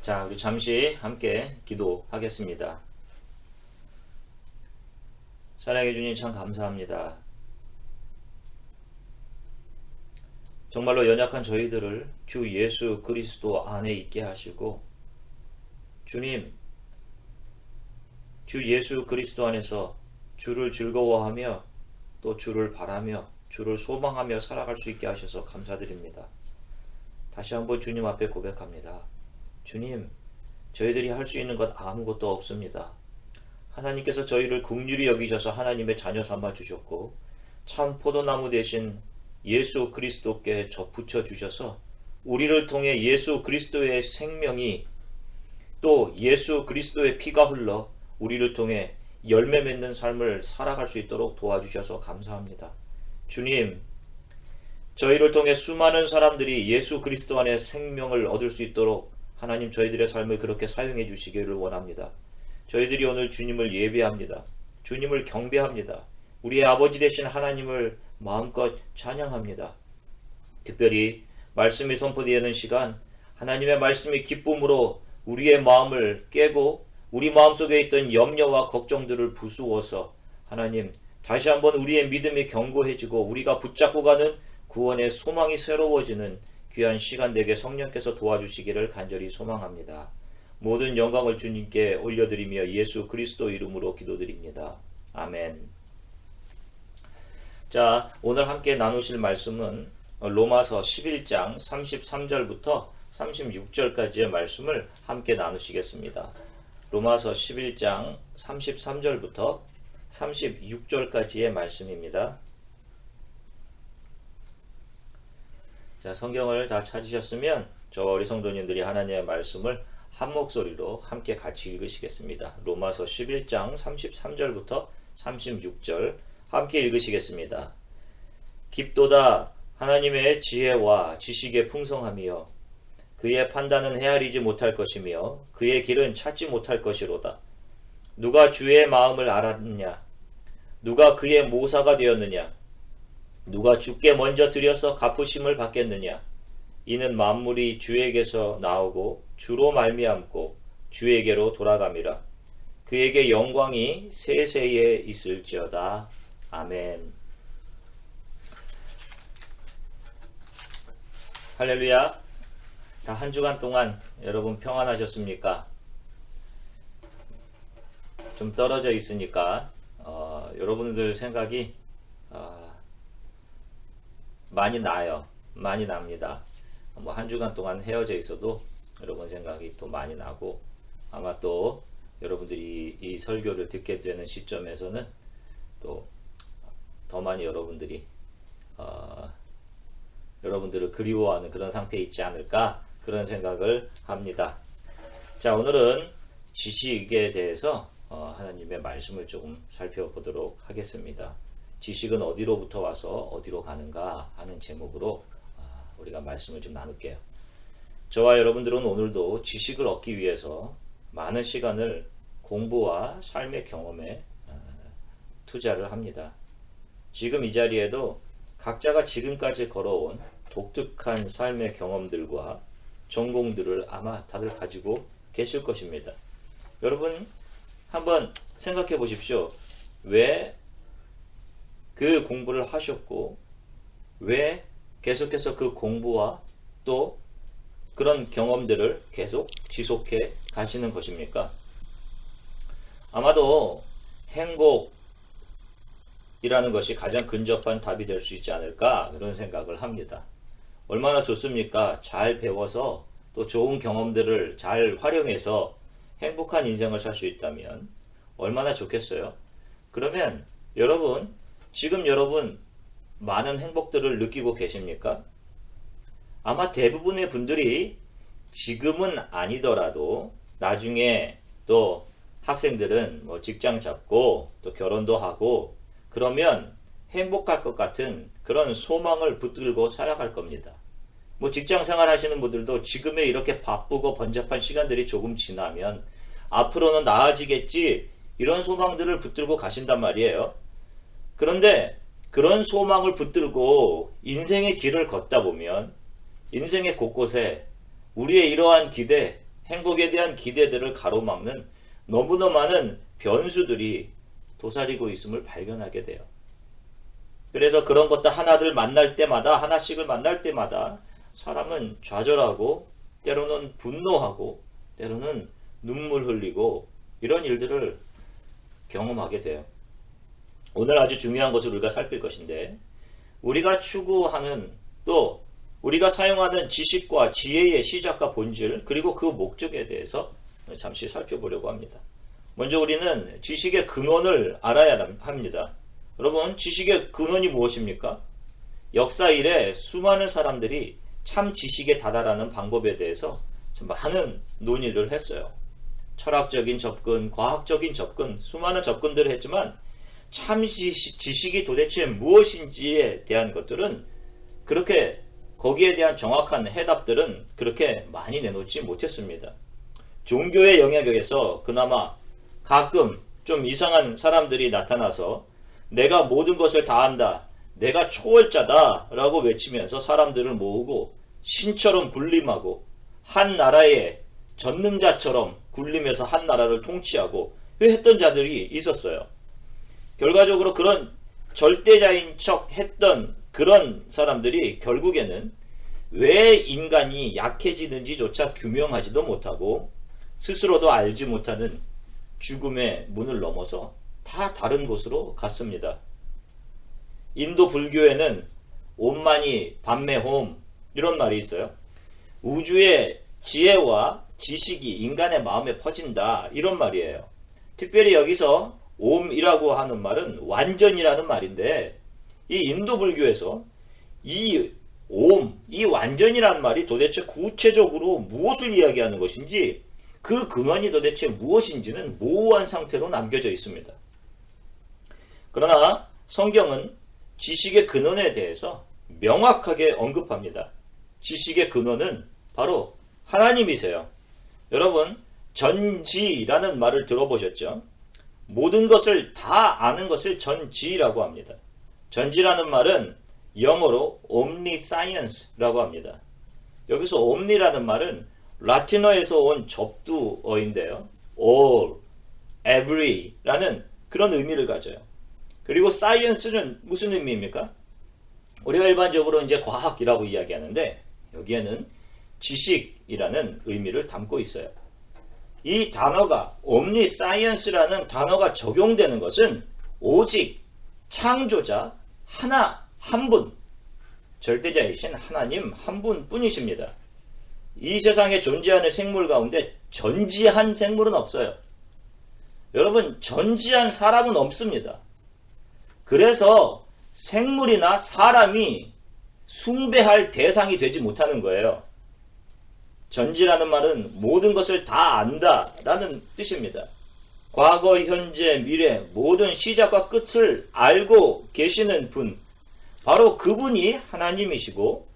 자, 우리 잠시 함께 기도하겠습니다. 사랑해 주님 참 감사합니다. 정말로 연약한 저희들을 주 예수 그리스도 안에 있게 하시고 주님, 주 예수 그리스도 안에서 주를 즐거워하며 또 주를 바라며 주를 소망하며 살아갈 수 있게 하셔서 감사드립니다. 다시 한번 주님 앞에 고백합니다. 주님, 저희들이 할 수 있는 것 아무것도 없습니다. 하나님께서 저희를 긍휼히 여기셔서 하나님의 자녀 삼아 주셨고 참 포도나무 대신 예수 그리스도께 접붙여 주셔서 우리를 통해 예수 그리스도의 생명이 또 예수 그리스도의 피가 흘러 우리를 통해 열매 맺는 삶을 살아갈 수 있도록 도와주셔서 감사합니다. 주님, 저희를 통해 수많은 사람들이 예수 그리스도 안에 생명을 얻을 수 있도록 하나님 저희들의 삶을 그렇게 사용해 주시기를 원합니다. 저희들이 오늘 주님을 예배합니다. 주님을 경배합니다. 우리의 아버지 되신 하나님을 마음껏 찬양합니다. 특별히 말씀이 선포되는 시간, 하나님의 말씀이 기쁨으로 우리의 마음을 깨고 우리 마음속에 있던 염려와 걱정들을 부수어서 하나님 다시 한번 우리의 믿음이 견고해지고 우리가 붙잡고 가는 구원의 소망이 새로워지는 귀한 시간 되게 성령께서 도와주시기를 간절히 소망합니다. 모든 영광을 주님께 올려드리며 예수 그리스도 이름으로 기도드립니다. 아멘. 자, 오늘 함께 나누실 말씀은 로마서 11장 33절부터 36절까지의 말씀을 함께 나누시겠습니다. 로마서 11장 33절부터 36절까지의 말씀입니다. 자, 성경을 다 찾으셨으면 저와 우리 성도님들이 하나님의 말씀을 한 목소리로 함께 같이 읽으시겠습니다. 로마서 11장 33절부터 36절 함께 읽으시겠습니다. 깊도다 하나님의 지혜와 지식의 풍성함이여 그의 판단은 헤아리지 못할 것이며 그의 길은 찾지 못할 것이로다. 누가 주의 마음을 알았느냐? 누가 그의 모사가 되었느냐? 누가 주께 먼저 드려서 갚으심을 받겠느냐? 이는 만물이 주에게서 나오고 주로 말미암고 주에게로 돌아감이라. 그에게 영광이 세세에 있을지어다. 아멘. 할렐루야. 다 한 주간 동안 여러분 평안하셨습니까? 좀 떨어져 있으니까 여러분들 생각이 많이 나요. 많이 납니다. 뭐 한 주간 동안 헤어져 있어도 여러분 생각이 또 많이 나고 아마 또 여러분들이 이 설교를 듣게 되는 시점에서는 또 더 많이 여러분들이 여러분들을 그리워하는 그런 상태에 있지 않을까 그런 생각을 합니다. 자, 오늘은 지식에 대해서 하나님의 말씀을 조금 살펴보도록 하겠습니다. 지식은 어디로부터 와서 어디로 가는가 하는 제목으로 우리가 말씀을 좀 나눌게요. 저와 여러분들은 오늘도 지식을 얻기 위해서 많은 시간을 공부와 삶의 경험에 투자를 합니다. 지금 이 자리에도 각자가 지금까지 걸어온 독특한 삶의 경험들과 전공들을 아마 다들 가지고 계실 것입니다. 여러분 한번 생각해 보십시오. 왜 그 공부를 하셨고 왜 계속해서 그 공부와 또 그런 경험들을 계속 지속해 가시는 것입니까? 아마도 행복이라는 것이 가장 근접한 답이 될 수 있지 않을까 그런 생각을 합니다. 얼마나 좋습니까? 잘 배워서 또 좋은 경험들을 잘 활용해서 행복한 인생을 살 수 있다면 얼마나 좋겠어요? 그러면 여러분 지금 여러분 많은 행복들을 느끼고 계십니까? 아마 대부분의 분들이 지금은 아니더라도 나중에 또 학생들은 뭐 직장 잡고 또 결혼도 하고 그러면 행복할 것 같은 그런 소망을 붙들고 살아갈 겁니다. 뭐 직장 생활 하시는 분들도 지금의 이렇게 바쁘고 번잡한 시간들이 조금 지나면 앞으로는 나아지겠지 이런 소망들을 붙들고 가신단 말이에요. 그런데 그런 소망을 붙들고 인생의 길을 걷다 보면 인생의 곳곳에 우리의 이러한 기대, 행복에 대한 기대들을 가로막는 너무나 많은 변수들이 도사리고 있음을 발견하게 돼요. 그래서 그런 것들 하나들 만날 때마다, 하나씩을 만날 때마다 사람은 좌절하고 때로는 분노하고 때로는 눈물 흘리고 이런 일들을 경험하게 돼요. 오늘 아주 중요한 것을 우리가 살필 것인데, 우리가 추구하는 또 우리가 사용하는 지식과 지혜의 시작과 본질, 그리고 그 목적에 대해서 잠시 살펴보려고 합니다. 먼저 우리는 지식의 근원을 알아야 합니다. 여러분, 지식의 근원이 무엇입니까? 역사 이래 수많은 사람들이 참 지식에 다다라는 방법에 대해서 많은 논의를 했어요. 철학적인 접근, 과학적인 접근, 수많은 접근들을 했지만 참 지식이 도대체 무엇인지에 대한 것들은 그렇게 거기에 대한 정확한 해답들은 그렇게 많이 내놓지 못했습니다. 종교의 영역에서 그나마 가끔 좀 이상한 사람들이 나타나서 내가 모든 것을 다 안다, 내가 초월자다 라고 외치면서 사람들을 모으고 신처럼 군림하고 한 나라의 전능자처럼 군림해서 한 나라를 통치하고 했던 자들이 있었어요. 결과적으로 그런 절대자인 척 했던 그런 사람들이 결국에는 왜 인간이 약해지는지조차 규명하지도 못하고 스스로도 알지 못하는 죽음의 문을 넘어서 다 다른 곳으로 갔습니다. 인도 불교에는 옴마니 밤메 홈 이런 말이 있어요. 우주의 지혜와 지식이 인간의 마음에 퍼진다 이런 말이에요. 특별히 여기서 옴이라고 하는 말은 완전이라는 말인데, 이 인도 불교에서 이 옴, 이 완전이라는 말이 도대체 구체적으로 무엇을 이야기하는 것인지, 그 근원이 도대체 무엇인지는 모호한 상태로 남겨져 있습니다. 그러나 성경은 지식의 근원에 대해서 명확하게 언급합니다. 지식의 근원은 바로 하나님이세요. 여러분, 전지라는 말을 들어보셨죠? 모든 것을 다 아는 것을 전지라고 합니다. 전지라는 말은 영어로 omniscience라고 합니다. 여기서 omni라는 말은 라틴어에서 온 접두어인데요. all, every라는 그런 의미를 가져요. 그리고 science는 무슨 의미입니까? 우리가 일반적으로 이제 과학이라고 이야기하는데 여기에는 지식이라는 의미를 담고 있어요. 이 단어가 omniscience라는 단어가 적용되는 것은 오직 창조자 한 분, 절대자이신 하나님 한 분뿐이십니다. 이 세상에 존재하는 생물 가운데 전지한 생물은 없어요. 여러분, 전지한 사람은 없습니다. 그래서 생물이나 사람이 숭배할 대상이 되지 못하는 거예요. 전지라는 말은 모든 것을 다 안다 라는 뜻입니다. 과거, 현재, 미래 모든 시작과 끝을 알고 계시는 분, 바로 그분이 하나님이시고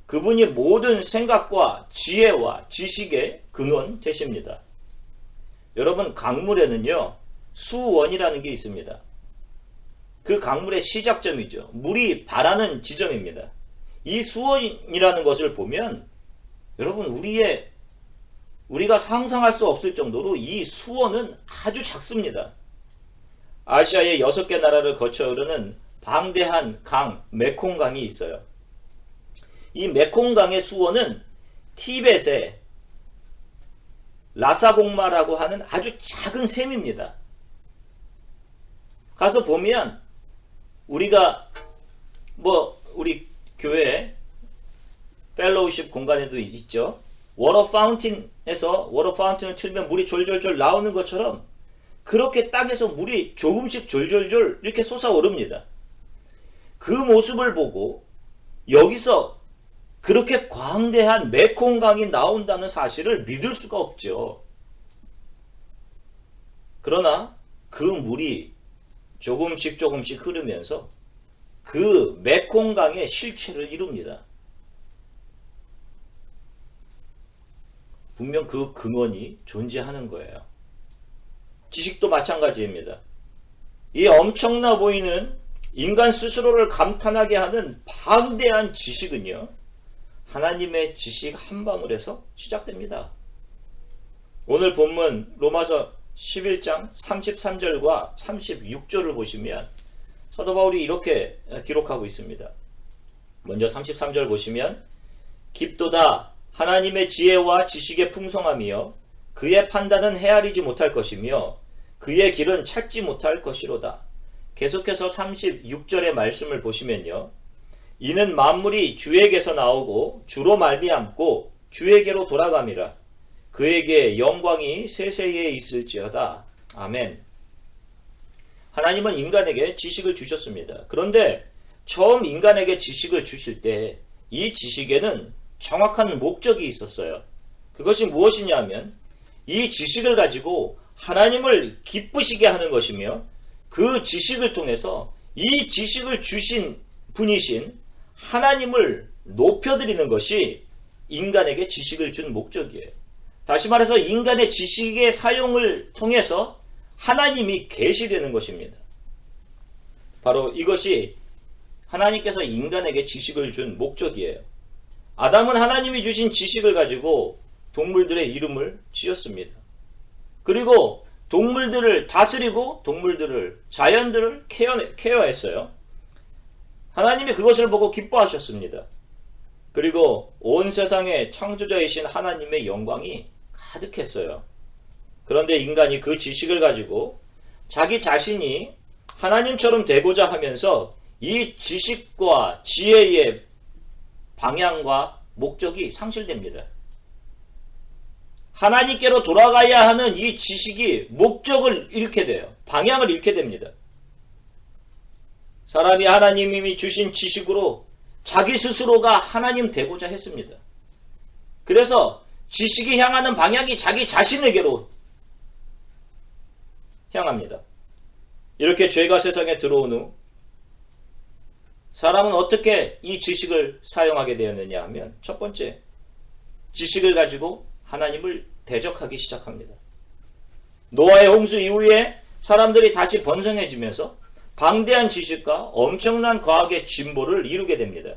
그분이 모든 생각과 지혜와 지식의 근원 되십니다. 여러분, 강물에는요 수원이라는 게 있습니다. 그 강물의 시작점이죠. 물이 바라는 지점입니다. 이 수원이라는 것을 보면 여러분, 우리가 상상할 수 없을 정도로 이 수원은 아주 작습니다. 아시아의 6개 나라를 거쳐 흐르는 방대한 강, 메콩강이 있어요. 이 메콩강의 수원은 티벳의 라사공마라고 하는 아주 작은 샘입니다. 가서 보면 우리가 우리 교회 펠로우십 공간에도 있죠. 워터 파운틴에서 워터 파운틴을 틀면 물이 졸졸졸 나오는 것처럼 그렇게 땅에서 물이 조금씩 졸졸졸 이렇게 솟아오릅니다. 그 모습을 보고 여기서 그렇게 광대한 메콩강이 나온다는 사실을 믿을 수가 없죠. 그러나 그 물이 조금씩 흐르면서 그 메콩강의 실체를 이룹니다. 분명 그 근원이 존재하는 거예요. 지식도 마찬가지입니다. 이 엄청나 보이는 인간 스스로를 감탄하게 하는 방대한 지식은요, 하나님의 지식 한 방울에서 시작됩니다. 오늘 본문 로마서 11장 33절과 36절을 보시면 사도 바울이 이렇게 기록하고 있습니다. 먼저 33절 보시면 깊도다 하나님의 지혜와 지식의 풍성함이여 그의 판단은 헤아리지 못할 것이며 그의 길은 찾지 못할 것이로다. 계속해서 36절의 말씀을 보시면요. 이는 만물이 주에게서 나오고 주로 말미암고 주에게로 돌아감이라. 그에게 영광이 세세에 있을지어다. 아멘. 하나님은 인간에게 지식을 주셨습니다. 그런데 처음 인간에게 지식을 주실 때 이 지식에는 정확한 목적이 있었어요. 그것이 무엇이냐 하면 이 지식을 가지고 하나님을 기쁘시게 하는 것이며 그 지식을 통해서 이 지식을 주신 분이신 하나님을 높여드리는 것이 인간에게 지식을 준 목적이에요. 다시 말해서 인간의 지식의 사용을 통해서 하나님이 계시되는 것입니다. 바로 이것이 하나님께서 인간에게 지식을 준 목적이에요. 아담은 하나님이 주신 지식을 가지고 동물들의 이름을 지었습니다. 그리고 동물들을 다스리고 자연들을 케어했어요. 하나님이 그것을 보고 기뻐하셨습니다. 그리고 온 세상의 창조자이신 하나님의 영광이 가득했어요. 그런데 인간이 그 지식을 가지고 자기 자신이 하나님처럼 되고자 하면서 이 지식과 지혜의 방향과 목적이 상실됩니다. 하나님께로 돌아가야 하는 이 지식이 목적을 잃게 돼요. 방향을 잃게 됩니다. 사람이 하나님이 주신 지식으로 자기 스스로가 하나님 되고자 했습니다. 그래서 지식이 향하는 방향이 자기 자신에게로 향합니다. 이렇게 죄가 세상에 들어온 후 사람은 어떻게 이 지식을 사용하게 되었느냐 하면 첫 번째, 지식을 가지고 하나님을 대적하기 시작합니다. 노아의 홍수 이후에 사람들이 다시 번성해지면서 방대한 지식과 엄청난 과학의 진보를 이루게 됩니다.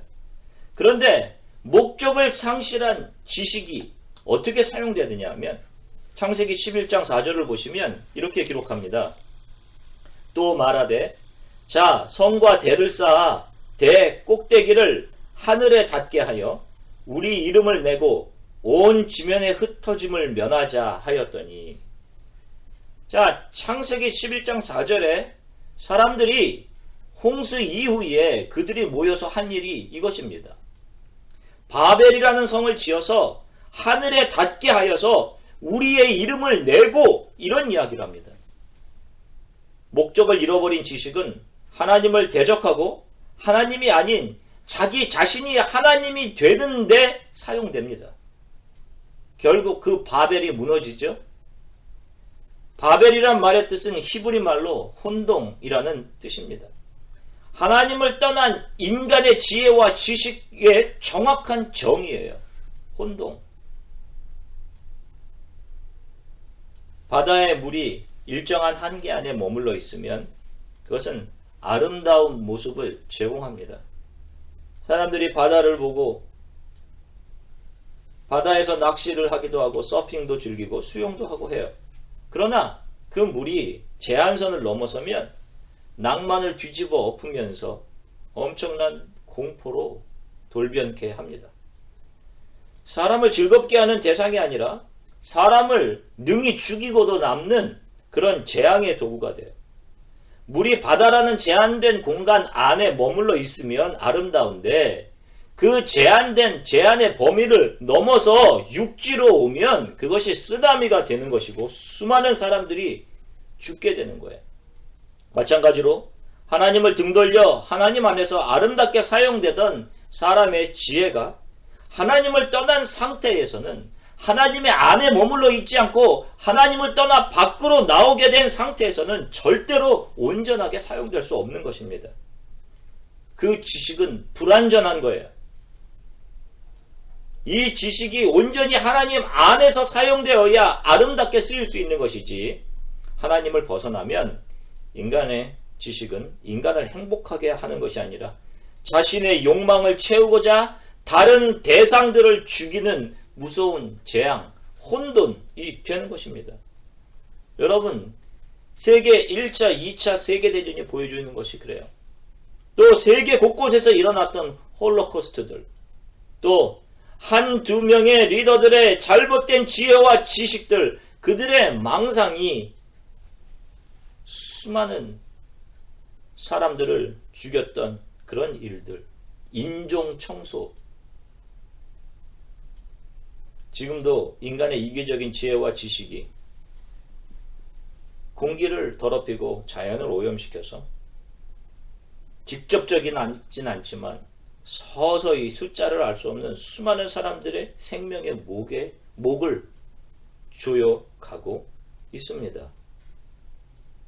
그런데 목적을 상실한 지식이 어떻게 사용되느냐 하면 창세기 11장 4절을 보시면 이렇게 기록합니다. 또 말하되 자 성과 대를 쌓아 대 꼭대기를 하늘에 닿게 하여 우리 이름을 내고 온 지면의 흩어짐을 면하자 하였더니 자 창세기 11장 4절에 사람들이 홍수 이후에 그들이 모여서 한 일이 이것입니다. 바벨이라는 성을 지어서 하늘에 닿게 하여서 우리의 이름을 내고 이런 이야기를 합니다. 목적을 잃어버린 지식은 하나님을 대적하고 하나님이 아닌 자기 자신이 하나님이 되는데 사용됩니다. 결국 그 바벨이 무너지죠. 바벨이란 말의 뜻은 히브리 말로 혼동이라는 뜻입니다. 하나님을 떠난 인간의 지혜와 지식의 정확한 정의예요. 혼동. 바다의 물이 일정한 한계 안에 머물러 있으면 그것은 아름다운 모습을 제공합니다. 사람들이 바다를 보고 바다에서 낚시를 하기도 하고 서핑도 즐기고 수영도 하고 해요. 그러나 그 물이 제한선을 넘어서면 낭만을 뒤집어 엎으면서 엄청난 공포로 돌변케 합니다. 사람을 즐겁게 하는 대상이 아니라 사람을 능히 죽이고도 남는 그런 재앙의 도구가 돼요. 물이 바다라는 제한된 공간 안에 머물러 있으면 아름다운데 그 제한의 범위를 넘어서 육지로 오면 그것이 쓰나미가 되는 것이고 수많은 사람들이 죽게 되는 거예요. 마찬가지로 하나님을 등돌려 하나님 안에서 아름답게 사용되던 사람의 지혜가 하나님을 떠난 상태에서는 하나님의 안에 머물러 있지 않고 하나님을 떠나 밖으로 나오게 된 상태에서는 절대로 온전하게 사용될 수 없는 것입니다. 그 지식은 불완전한 거예요. 이 지식이 온전히 하나님 안에서 사용되어야 아름답게 쓰일 수 있는 것이지 하나님을 벗어나면 인간의 지식은 인간을 행복하게 하는 것이 아니라 자신의 욕망을 채우고자 다른 대상들을 죽이는 무서운 재앙, 혼돈이 되는 것입니다. 여러분, 세계 1차, 2차 세계대전이 보여주는 것이 그래요. 또 세계 곳곳에서 일어났던 홀로코스트들, 또 한두 명의 리더들의 잘못된 지혜와 지식들, 그들의 망상이 수많은 사람들을 죽였던 그런 일들, 인종 청소, 지금도 인간의 이기적인 지혜와 지식이 공기를 더럽히고 자연을 오염시켜서 직접적이진 않지만 서서히 숫자를 알 수 없는 수많은 사람들의 생명의 목을 조여가고 있습니다.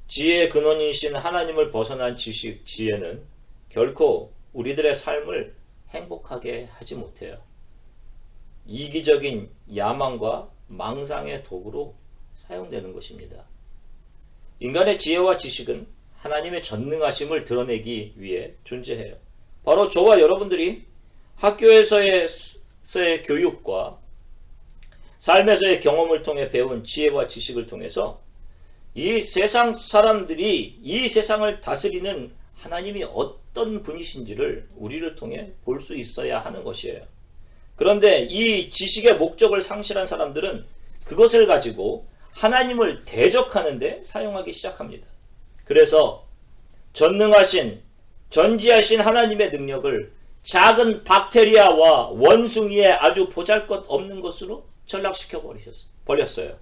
지혜의 근원이신 하나님을 벗어난 지식, 지혜는 결코 우리들의 삶을 행복하게 하지 못해요. 이기적인 야망과 망상의 도구로 사용되는 것입니다. 인간의 지혜와 지식은 하나님의 전능하심을 드러내기 위해 존재해요. 바로 저와 여러분들이 학교에서의 교육과 삶에서의 경험을 통해 배운 지혜와 지식을 통해서 이 세상 사람들이 이 세상을 다스리는 하나님이 어떤 분이신지를 우리를 통해 볼 수 있어야 하는 것이에요. 그런데 이 지식의 목적을 상실한 사람들은 그것을 가지고 하나님을 대적하는데 사용하기 시작합니다. 그래서 전능하신, 전지하신 하나님의 능력을 작은 박테리아와 원숭이의 아주 보잘것없는 것으로 전락시켜 버렸어요.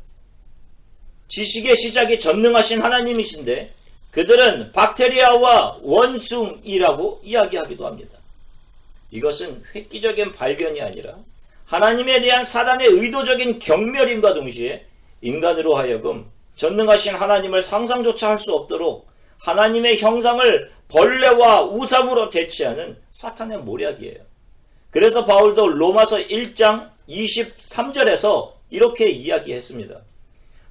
지식의 시작이 전능하신 하나님이신데 그들은 박테리아와 원숭이라고 이야기하기도 합니다. 이것은 획기적인 발견이 아니라 하나님에 대한 사단의 의도적인 경멸임과 동시에 인간으로 하여금 전능하신 하나님을 상상조차 할 수 없도록 하나님의 형상을 벌레와 우상으로 대체하는 사탄의 모략이에요. 그래서 바울도 로마서 1장 23절에서 이렇게 이야기했습니다.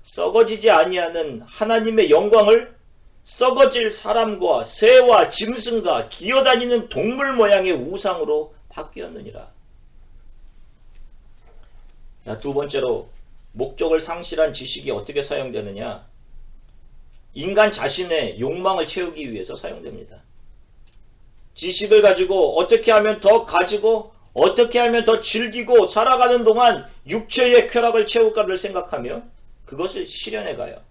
썩어지지 아니하는 하나님의 영광을 썩어질 사람과 새와 짐승과 기어다니는 동물 모양의 우상으로 바뀌었느니라. 두 번째로 목적을 상실한 지식이 어떻게 사용되느냐? 인간 자신의 욕망을 채우기 위해서 사용됩니다. 지식을 가지고 어떻게 하면 더 가지고 어떻게 하면 더 즐기고 살아가는 동안 육체의 쾌락을 채울까를 생각하며 그것을 실현해 가요.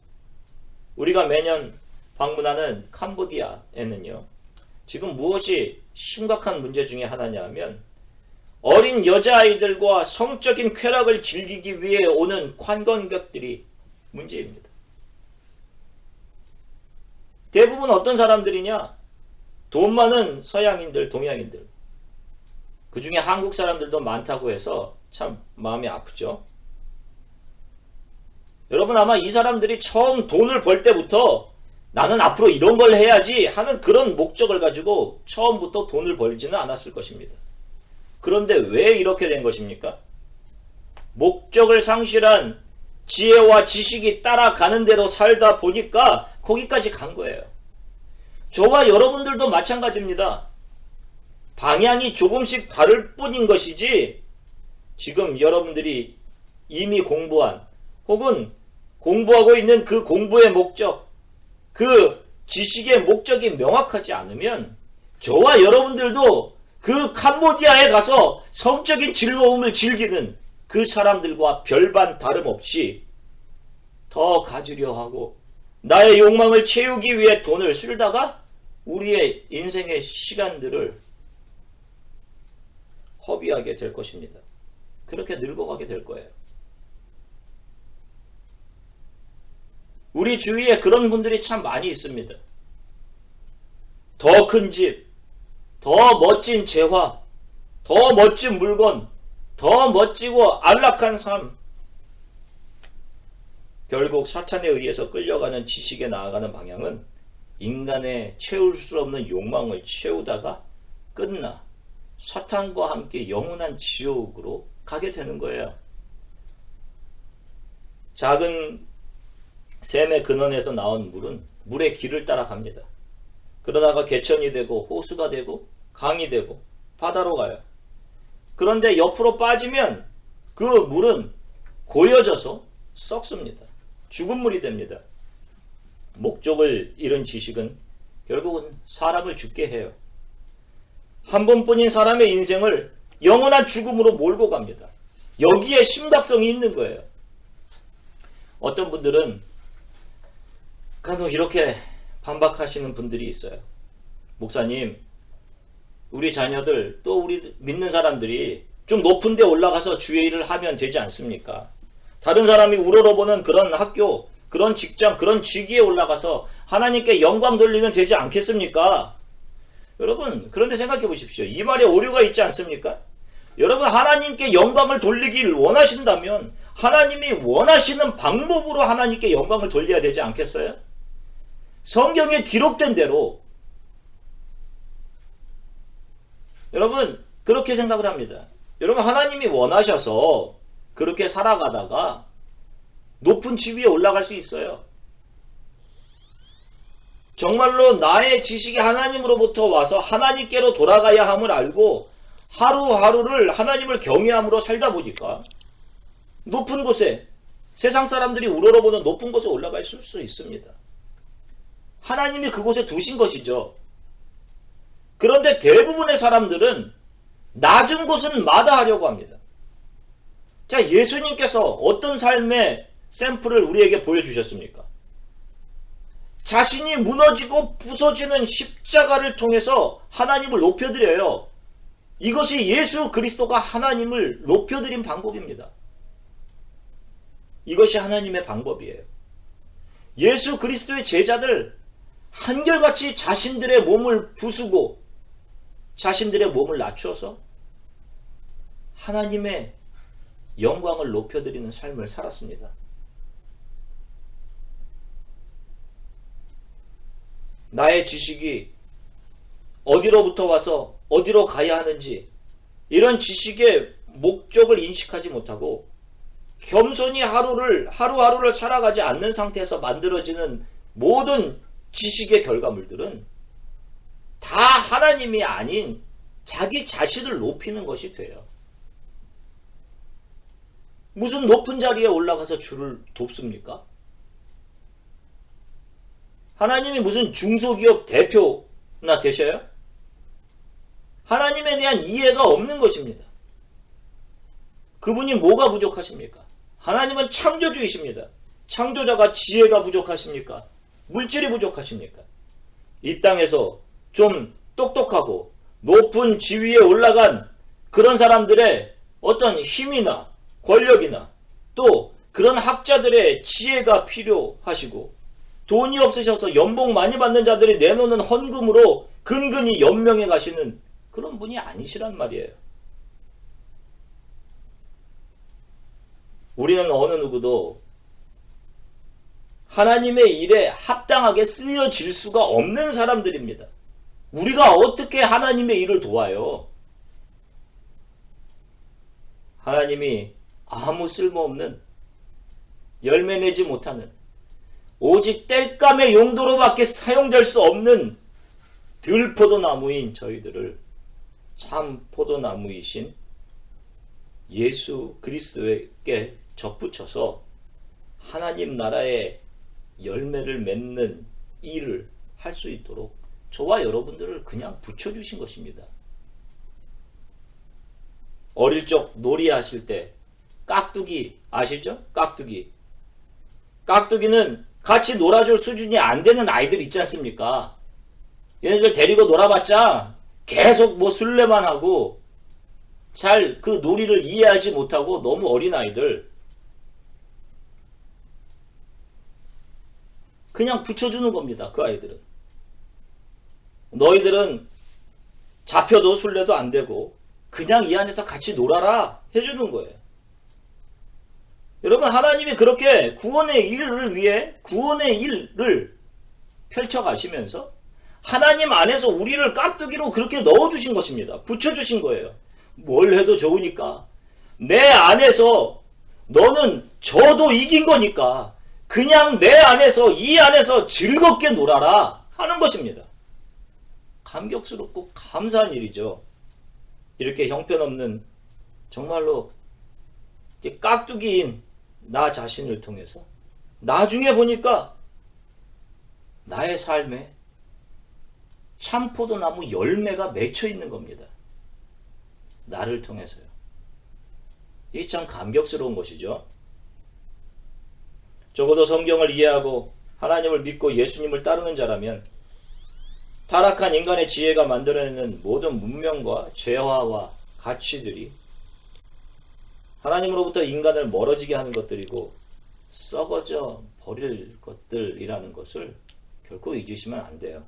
우리가 매년 방문하는 캄보디아에는요, 지금 무엇이 심각한 문제 중에 하나냐 하면 어린 여자아이들과 성적인 쾌락을 즐기기 위해 오는 관광객들이 문제입니다. 대부분 어떤 사람들이냐? 돈 많은 서양인들, 동양인들. 그 중에 한국 사람들도 많다고 해서 참 마음이 아프죠. 여러분, 아마 이 사람들이 처음 돈을 벌 때부터 나는 앞으로 이런 걸 해야지 하는 그런 목적을 가지고 처음부터 돈을 벌지는 않았을 것입니다. 그런데 왜 이렇게 된 것입니까? 목적을 상실한 지혜와 지식이 따라가는 대로 살다 보니까 거기까지 간 거예요. 저와 여러분들도 마찬가지입니다. 방향이 조금씩 다를 뿐인 것이지 지금 여러분들이 이미 공부한 혹은 공부하고 있는 그 공부의 목적, 그 지식의 목적이 명확하지 않으면 저와 여러분들도 그 캄보디아에 가서 성적인 즐거움을 즐기는 그 사람들과 별반 다름없이 더 가지려 하고 나의 욕망을 채우기 위해 돈을 쓰다가 우리의 인생의 시간들을 허비하게 될 것입니다. 그렇게 늙어가게 될 거예요. 우리 주위에 그런 분들이 참 많이 있습니다. 더 큰 집, 더 멋진 재화, 더 멋진 물건, 더 멋지고 안락한 삶. 결국 사탄에 의해서 끌려가는 지식에 나아가는 방향은 인간의 채울 수 없는 욕망을 채우다가 끝나 사탄과 함께 영원한 지옥으로 가게 되는 거예요. 작은 샘의 근원에서 나온 물은 물의 길을 따라갑니다. 그러다가 개천이 되고 호수가 되고 강이 되고 바다로 가요. 그런데 옆으로 빠지면 그 물은 고여져서 썩습니다. 죽은 물이 됩니다. 목적을 잃은 지식은 결국은 사람을 죽게 해요. 한 번뿐인 사람의 인생을 영원한 죽음으로 몰고 갑니다. 여기에 심각성이 있는 거예요. 어떤 분들은 간혹 이렇게 반박하시는 분들이 있어요. 목사님, 우리 자녀들 또 우리 믿는 사람들이 좀 높은 데 올라가서 주의 일을 하면 되지 않습니까? 다른 사람이 우러러보는 그런 학교, 그런 직장, 그런 직위에 올라가서 하나님께 영광 돌리면 되지 않겠습니까? 여러분, 그런데 생각해 보십시오. 이 말에 오류가 있지 않습니까? 여러분, 하나님께 영광을 돌리길 원하신다면 하나님이 원하시는 방법으로 하나님께 영광을 돌려야 되지 않겠어요? 성경에 기록된 대로 여러분, 그렇게 생각을 합니다. 여러분, 하나님이 원하셔서 그렇게 살아가다가 높은 지위에 올라갈 수 있어요. 정말로 나의 지식이 하나님으로부터 와서 하나님께로 돌아가야 함을 알고 하루하루를 하나님을 경외함으로 살다 보니까 높은 곳에, 세상 사람들이 우러러보는 높은 곳에 올라갈 수 있습니다. 하나님이 그곳에 두신 것이죠. 그런데 대부분의 사람들은 낮은 곳은 마다하려고 합니다. 자, 예수님께서 어떤 삶의 샘플을 우리에게 보여주셨습니까? 자신이 무너지고 부서지는 십자가를 통해서 하나님을 높여드려요. 이것이 예수 그리스도가 하나님을 높여드린 방법입니다. 이것이 하나님의 방법이에요. 예수 그리스도의 제자들 한결같이 자신들의 몸을 부수고 자신들의 몸을 낮춰서 하나님의 영광을 높여드리는 삶을 살았습니다. 나의 지식이 어디로부터 와서 어디로 가야 하는지 이런 지식의 목적을 인식하지 못하고 겸손히 하루하루를 살아가지 않는 상태에서 만들어지는 모든 지식의 결과물들은 다 하나님이 아닌 자기 자신을 높이는 것이 돼요. 무슨 높은 자리에 올라가서 주를 돕습니까? 하나님이 무슨 중소기업 대표나 되셔요? 하나님에 대한 이해가 없는 것입니다. 그분이 뭐가 부족하십니까? 하나님은 창조주이십니다. 창조자가 지혜가 부족하십니까? 물질이 부족하십니까? 이 땅에서 좀 똑똑하고 높은 지위에 올라간 그런 사람들의 어떤 힘이나 권력이나 또 그런 학자들의 지혜가 필요하시고 돈이 없으셔서 연봉 많이 받는 자들이 내놓는 헌금으로 근근히 연명해 가시는 그런 분이 아니시란 말이에요. 우리는 어느 누구도 하나님의 일에 합당하게 쓰여질 수가 없는 사람들입니다. 우리가 어떻게 하나님의 일을 도와요? 하나님이 아무 쓸모없는 열매 내지 못하는 오직 땔감의 용도로밖에 사용될 수 없는 들포도나무인 저희들을 참 포도나무이신 예수 그리스도에게 접붙여서 하나님 나라의 열매를 맺는 일을 할 수 있도록 저와 여러분들을 그냥 붙여주신 것입니다. 어릴 적 놀이 하실 때 깍두기 아시죠? 깍두기. 깍두기는 같이 놀아줄 수준이 안 되는 아이들 있지 않습니까? 얘네들 데리고 놀아봤자 계속 뭐 술래만 하고 잘 그 놀이를 이해하지 못하고 너무 어린 아이들 그냥 붙여주는 겁니다. 그 아이들은. 너희들은 잡혀도 술래도 안 되고 그냥 이 안에서 같이 놀아라 해주는 거예요. 여러분, 하나님이 그렇게 구원의 일을 위해 구원의 일을 펼쳐가시면서 하나님 안에서 우리를 깍두기로 그렇게 넣어주신 것입니다. 붙여주신 거예요. 뭘 해도 좋으니까 내 안에서 너는 저도 이긴 거니까 그냥 내 안에서 이 안에서 즐겁게 놀아라 하는 것입니다. 감격스럽고 감사한 일이죠. 이렇게 형편없는 정말로 깍두기인 나 자신을 통해서 나중에 보니까 나의 삶에 참포도나무 열매가 맺혀 있는 겁니다. 나를 통해서요. 이 참 감격스러운 것이죠. 적어도 성경을 이해하고 하나님을 믿고 예수님을 따르는 자라면 타락한 인간의 지혜가 만들어내는 모든 문명과 죄화와 가치들이 하나님으로부터 인간을 멀어지게 하는 것들이고 썩어져 버릴 것들이라는 것을 결코 잊으시면 안 돼요.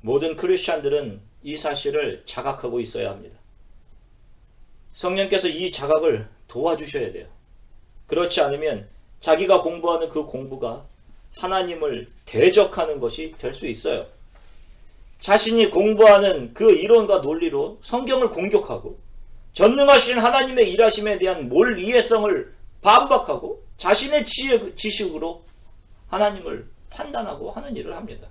모든 크리스찬들은 이 사실을 자각하고 있어야 합니다. 성령께서 이 자각을 도와주셔야 돼요. 그렇지 않으면 자기가 공부하는 그 공부가 하나님을 대적하는 것이 될 수 있어요. 자신이 공부하는 그 이론과 논리로 성경을 공격하고 전능하신 하나님의 일하심에 대한 몰이해성을 반박하고 자신의 지식으로 하나님을 판단하고 하는 일을 합니다.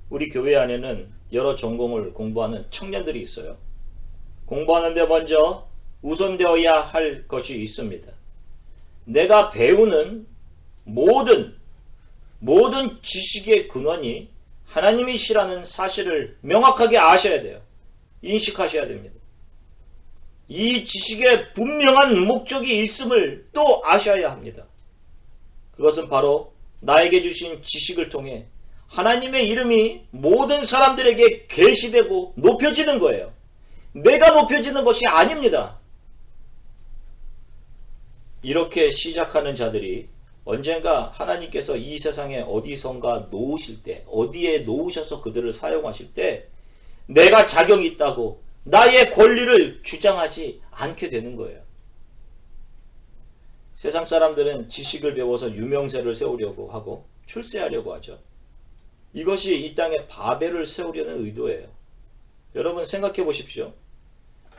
우리 교회 안에는 여러 전공을 공부하는 청년들이 있어요. 공부하는데 먼저 우선되어야 할 것이 있습니다. 내가 배우는 모든 지식의 근원이 하나님이시라는 사실을 명확하게 아셔야 돼요. 인식하셔야 됩니다. 이 지식에 분명한 목적이 있음을 또 아셔야 합니다. 그것은 바로 나에게 주신 지식을 통해 하나님의 이름이 모든 사람들에게 계시되고 높여지는 거예요. 내가 높여지는 것이 아닙니다. 이렇게 시작하는 자들이 언젠가 하나님께서 이 세상에 어디선가 놓으실 때, 어디에 놓으셔서 그들을 사용하실 때 내가 자격이 있다고 나의 권리를 주장하지 않게 되는 거예요. 세상 사람들은 지식을 배워서 유명세를 세우려고 하고 출세하려고 하죠. 이것이 이 땅에 바벨을 세우려는 의도예요. 여러분 생각해 보십시오.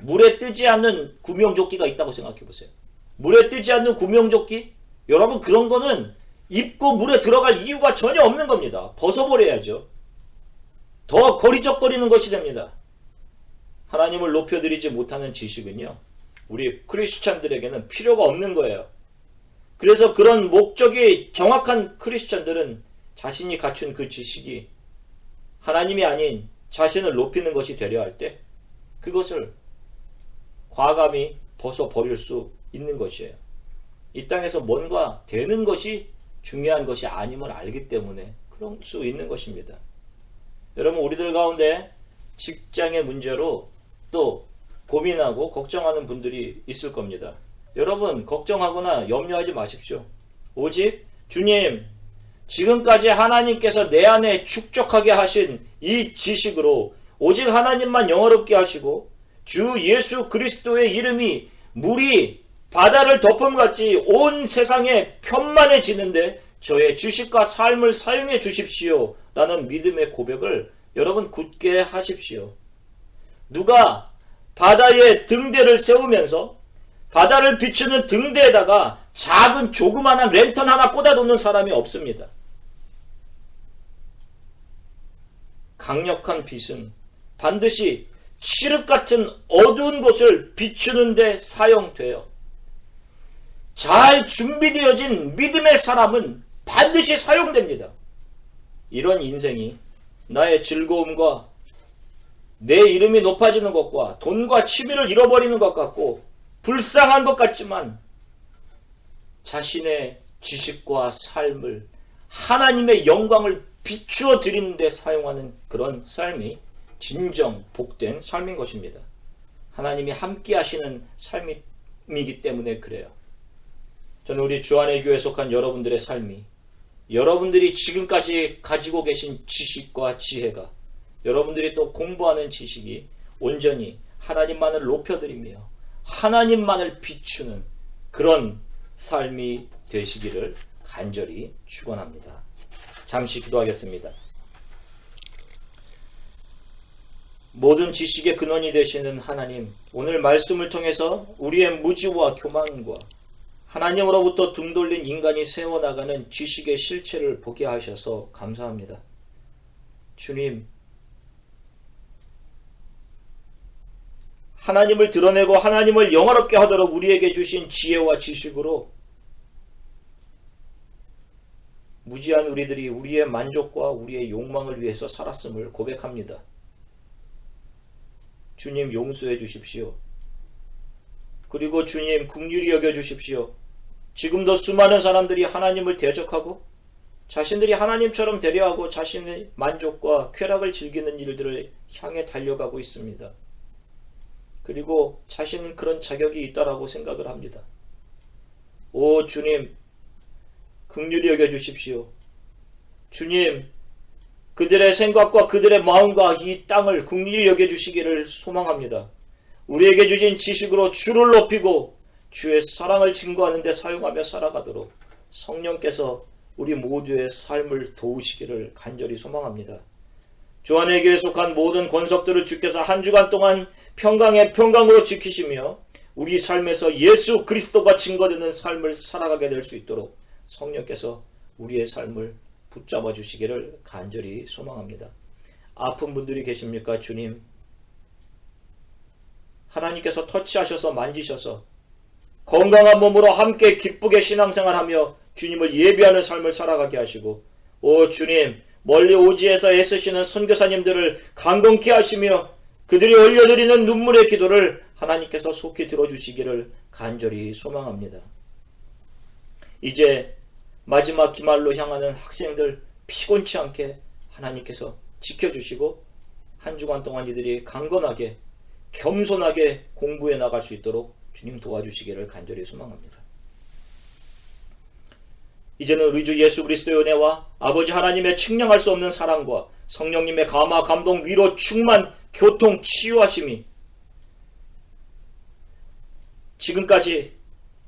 물에 뜨지 않는 구명조끼가 있다고 생각해 보세요. 물에 뜨지 않는 구명조끼? 여러분 그런 거는 입고 물에 들어갈 이유가 전혀 없는 겁니다. 벗어버려야죠. 더 거리적거리는 것이 됩니다. 하나님을 높여드리지 못하는 지식은요, 우리 크리스찬들에게는 필요가 없는 거예요. 그래서 그런 목적이 정확한 크리스찬들은 자신이 갖춘 그 지식이 하나님이 아닌 자신을 높이는 것이 되려 할 때 그것을 과감히 벗어버릴 수 있는 것이에요. 이 땅에서 뭔가 되는 것이 중요한 것이 아님을 알기 때문에 그럴 수 있는 것입니다. 여러분 우리들 가운데 직장의 문제로 또 고민하고 걱정하는 분들이 있을 겁니다. 여러분 걱정하거나 염려하지 마십시오. 오직 주님, 지금까지 하나님께서 내 안에 축적하게 하신 이 지식으로 오직 하나님만 영화롭게 하시고 주 예수 그리스도의 이름이 물이 바다를 덮음같이 온 세상에 편만해지는데 저의 지식과 삶을 사용해 주십시오 라는 믿음의 고백을 여러분 굳게 하십시오. 누가 바다에 등대를 세우면서 바다를 비추는 등대에다가 작은 조그마한 랜턴 하나 꽂아놓는 사람이 없습니다. 강력한 빛은 반드시 칠흑 같은 어두운 곳을 비추는 데 사용돼요. 잘 준비되어진 믿음의 사람은 반드시 사용됩니다. 이런 인생이 나의 즐거움과 내 이름이 높아지는 것과 돈과 취미를 잃어버리는 것 같고 불쌍한 것 같지만 자신의 지식과 삶을 하나님의 영광을 비추어 드리는 데 사용하는 그런 삶이 진정 복된 삶인 것입니다. 하나님이 함께 하시는 삶이기 때문에 그래요. 저는 우리 주안의 교회에 속한 여러분들의 삶이 여러분들이 지금까지 가지고 계신 지식과 지혜가 여러분들이 또 공부하는 지식이 온전히 하나님만을 높여드리며 하나님만을 비추는 그런 삶이 되시기를 간절히 축원합니다. 잠시 기도하겠습니다. 모든 지식의 근원이 되시는 하나님, 오늘 말씀을 통해서 우리의 무지와 교만과 하나님으로부터 등 돌린 인간이 세워나가는 지식의 실체를 보게 하셔서 감사합니다. 주님, 하나님을 드러내고 하나님을 영화롭게 하도록 우리에게 주신 지혜와 지식으로 무지한 우리들이 우리의 만족과 우리의 욕망을 위해서 살았음을 고백합니다. 주님 용서해 주십시오. 그리고 주님 긍휼히 여겨 주십시오. 지금도 수많은 사람들이 하나님을 대적하고 자신들이 하나님처럼 되려하고 자신의 만족과 쾌락을 즐기는 일들을 향해 달려가고 있습니다. 그리고 자신은 그런 자격이 있다라고 생각을 합니다. 오 주님, 긍휼히 여겨 주십시오. 주님, 그들의 생각과 그들의 마음과 이 땅을 긍휼히 여겨 주시기를 소망합니다. 우리에게 주신 지식으로 주를 높이고 주의 사랑을 증거하는 데 사용하며 살아가도록 성령께서 우리 모두의 삶을 도우시기를 간절히 소망합니다. 주안에게 속한 모든 권속들을 주께서 한 주간 동안 평강의 평강으로 지키시며 우리 삶에서 예수 그리스도가 증거되는 삶을 살아가게 될 수 있도록 성령께서 우리의 삶을 붙잡아 주시기를 간절히 소망합니다. 아픈 분들이 계십니까? 주님, 하나님께서 터치하셔서 만지셔서 건강한 몸으로 함께 기쁘게 신앙생활하며 주님을 예배하는 삶을 살아가게 하시고, 오 주님, 멀리 오지에서 애쓰시는 선교사님들을 강건케 하시며 그들이 올려드리는 눈물의 기도를 하나님께서 속히 들어주시기를 간절히 소망합니다. 이제 마지막 기말로 향하는 학생들 피곤치 않게 하나님께서 지켜주시고 한 주간 동안 이들이 강건하게 겸손하게 공부해 나갈 수 있도록 주님 도와주시기를 간절히 소망합니다. 이제는 우리 주 예수 그리스도의 은혜와 아버지 하나님의 측량할 수 없는 사랑과 성령님의 감화, 감동, 위로, 충만, 교통, 치유하심이 지금까지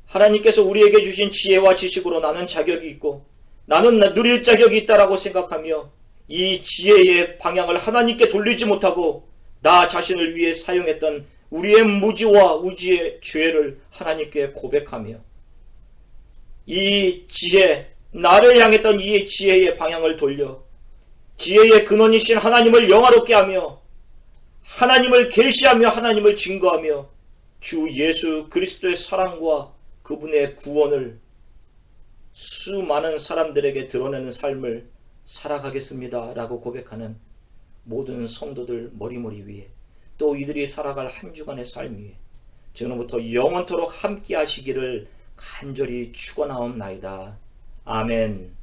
하나님께서 우리에게 주신 지혜와 지식으로 나는 자격이 있고 나는 누릴 자격이 있다라고 생각하며 이 지혜의 방향을 하나님께 돌리지 못하고 나 자신을 위해 사용했던 우리의 무지와 우지의 죄를 하나님께 고백하며 이 지혜, 나를 향했던 이 지혜의 방향을 돌려 지혜의 근원이신 하나님을 영화롭게 하며 하나님을 계시하며 하나님을 증거하며 주 예수 그리스도의 사랑과 그분의 구원을 수많은 사람들에게 드러내는 삶을 살아가겠습니다 라고 고백하는 모든 성도들 머리머리 위에 또 이들이 살아갈 한 주간의 삶 위에 지금부터 영원토록 함께 하시기를 간절히 축원하옵나이다. 아멘.